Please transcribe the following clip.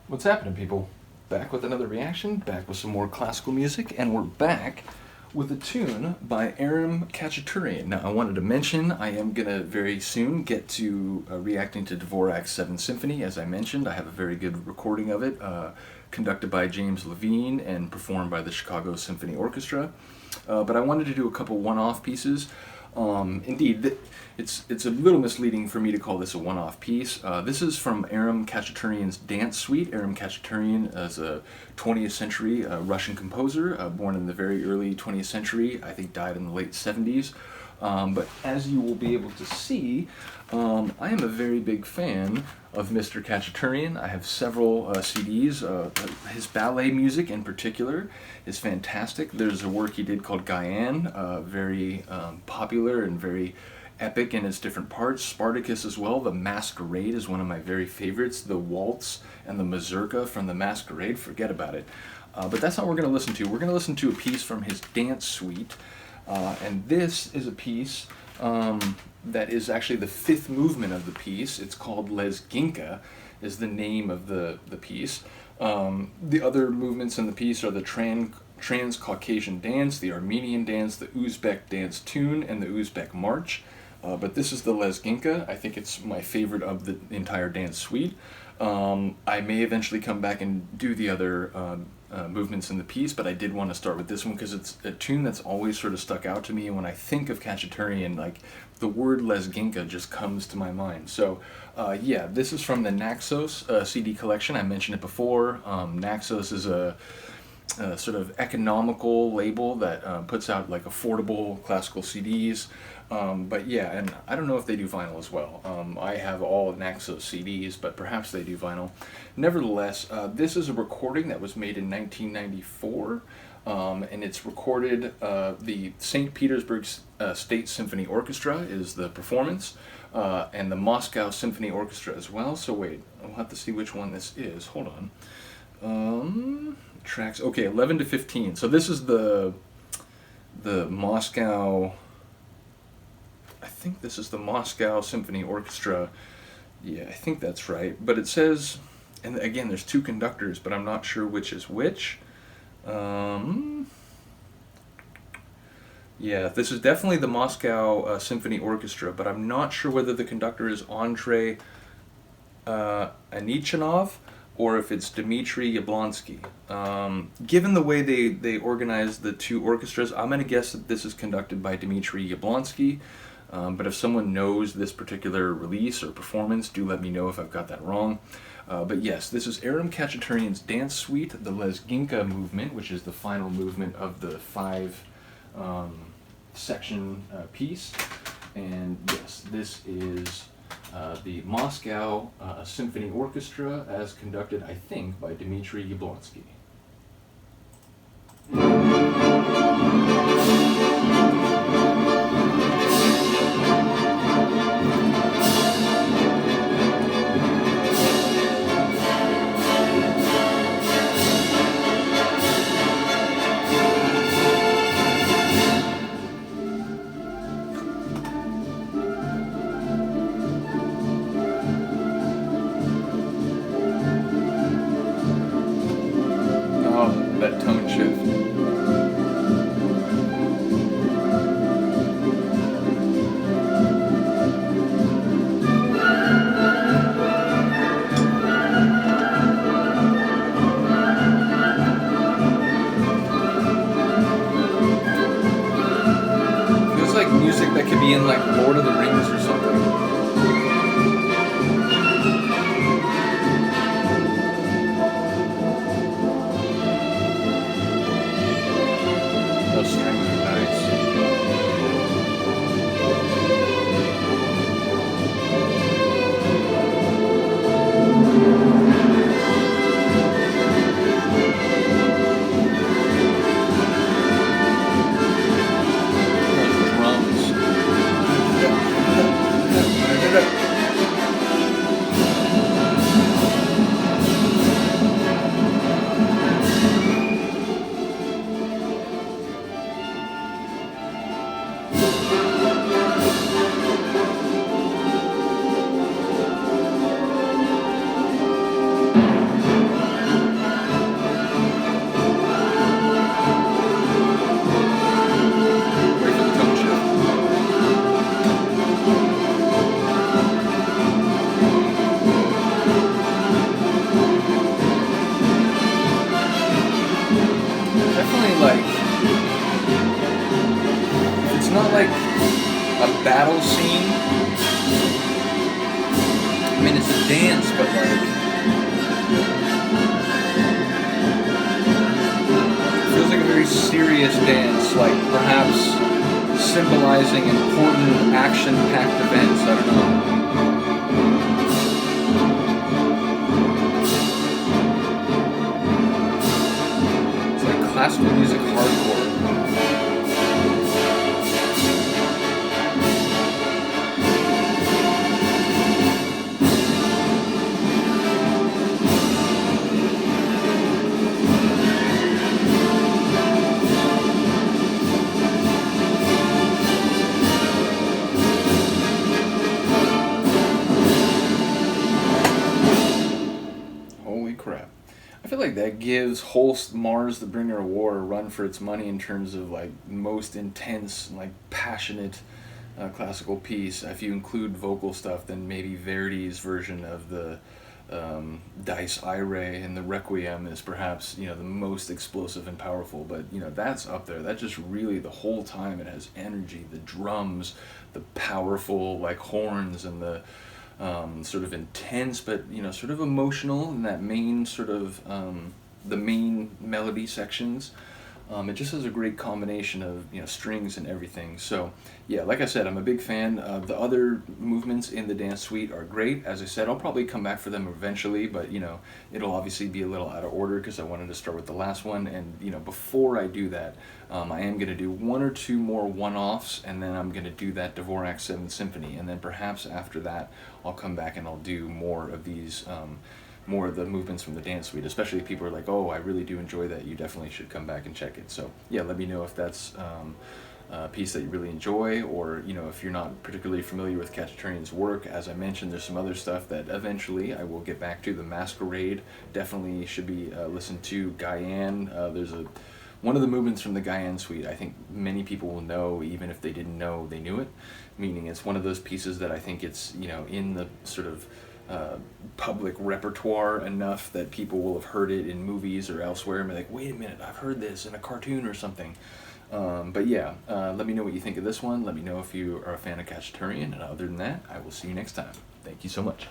What's happening, people? Back with another reaction, back with some more classical music, and we're back with a tune by Arum Khachaturian. Now, I wanted to mention I am going to very soon get to reacting to Dvorak's 7th Symphony. As I mentioned, I have a very good recording of it, conducted by James Levine and performed by the Chicago Symphony Orchestra. But I wanted to do a couple one-off pieces. Indeed, it's a little misleading for me to call this a one-off piece. This is from Arum Khachaturian's Dance Suite. Arum Khachaturian is a 20th century Russian composer, born in the very early 20th century, I think died in the late 70s. But as you will be able to see, I am a very big fan of Mr. Khachaturian. I have several CDs. His ballet music in particular is fantastic. There's a work he did called Guyane, very popular and very epic in its different parts. Spartacus as well. The Masquerade is one of my very favorites. The Waltz and the Mazurka from the Masquerade, forget about it. But that's not what we're going to listen to. We're going to listen to a piece from his Dance Suite. And this is a piece that is actually the fifth movement of the piece. It's called Lezghinka, is the name of the piece. The other movements in the piece are the Trans-Caucasian dance, the Armenian dance, the Uzbek dance tune, and the Uzbek march. But this is the Lezghinka. I think it's my favorite of the entire dance suite. I may eventually come back and do the other movements in the piece, but I did want to start with this one because it's a tune that's always sort of stuck out to me. And when I think of Khachaturian, like, the word Lezghinka just comes to my mind. So yeah, this is from the Naxos CD collection. I mentioned it before. Naxos is a sort of economical label that puts out like affordable classical CDs. But yeah, and I don't know if they do vinyl as well. I have all Naxos CDs, but perhaps they do vinyl. Nevertheless, this is a recording that was made in 1994, and it's recorded, the St. Petersburg State Symphony Orchestra is the performance, and the Moscow Symphony Orchestra as well. So wait, I'll have to see which one this is. Hold on. Tracks, okay, 11 to 15. So this is the Moscow, I think this is the Moscow Symphony Orchestra. Yeah, I think that's right. But it says, and again, there's two conductors, but I'm not sure which is which. Yeah, this is definitely the Moscow Symphony Orchestra, but I'm not sure whether the conductor is Andrei Anichanov or if it's Dmitry Yablonsky. Given the way they organize the two orchestras, I'm going to guess that this is conducted by Dmitry Yablonsky. But if someone knows this particular release or performance, do let me know if I've got that wrong. But yes, this is Arum Khachaturian's Dance Suite, the Lezghinka movement, which is the final movement of the 5-section piece. And yes, this is the Moscow Symphony Orchestra, as conducted, I think, by Dmitry Yablonsky. That tone shift. Feels like music that could be in like Lord of the Rings or something. Those strings are nice. Those drums. serious dance, like perhaps symbolizing important action-packed events. I don't know. It's like classical music hardcore. Holy crap. I feel like that gives Holst Mars the Bringer of War a run for its money in terms of like most intense, like passionate classical piece. If you include vocal stuff, then maybe Verdi's version of the Dies Irae and the Requiem is perhaps, the most explosive and powerful, but that's up there. That just really, the whole time it has energy, the drums, the powerful like horns, and the sort of intense but sort of emotional in that main sort of the main melody sections. It just has a great combination of strings and everything. So yeah, like I said, I'm a big fan. The other movements in the dance suite are great. As I said, I'll probably come back for them eventually, but it'll obviously be a little out of order because I wanted to start with the last one. And before I do that, I am going to do one or two more one-offs, and then I'm going to do that Dvorak 7th Symphony, and then perhaps after that I'll come back and I'll do more of these more of the movements from the dance suite, especially if people are like, oh, I really do enjoy that, you definitely should come back and check it. So yeah, let me know if that's a piece that you really enjoy, or if you're not particularly familiar with Khachaturian's work. As I mentioned, there's some other stuff that eventually I will get back to. The Masquerade definitely should be listened to. Guyane, there's one of the movements from the Guyane suite I think many people will know, even if they didn't know they knew it, meaning it's one of those pieces that I think it's in the sort of public repertoire enough that people will have heard it in movies or elsewhere and be like, wait a minute, I've heard this in a cartoon or something. But yeah, let me know what you think of this one. Let me know if you are a fan of Khachaturian, and other than that, I will see you next time. Thank you so much.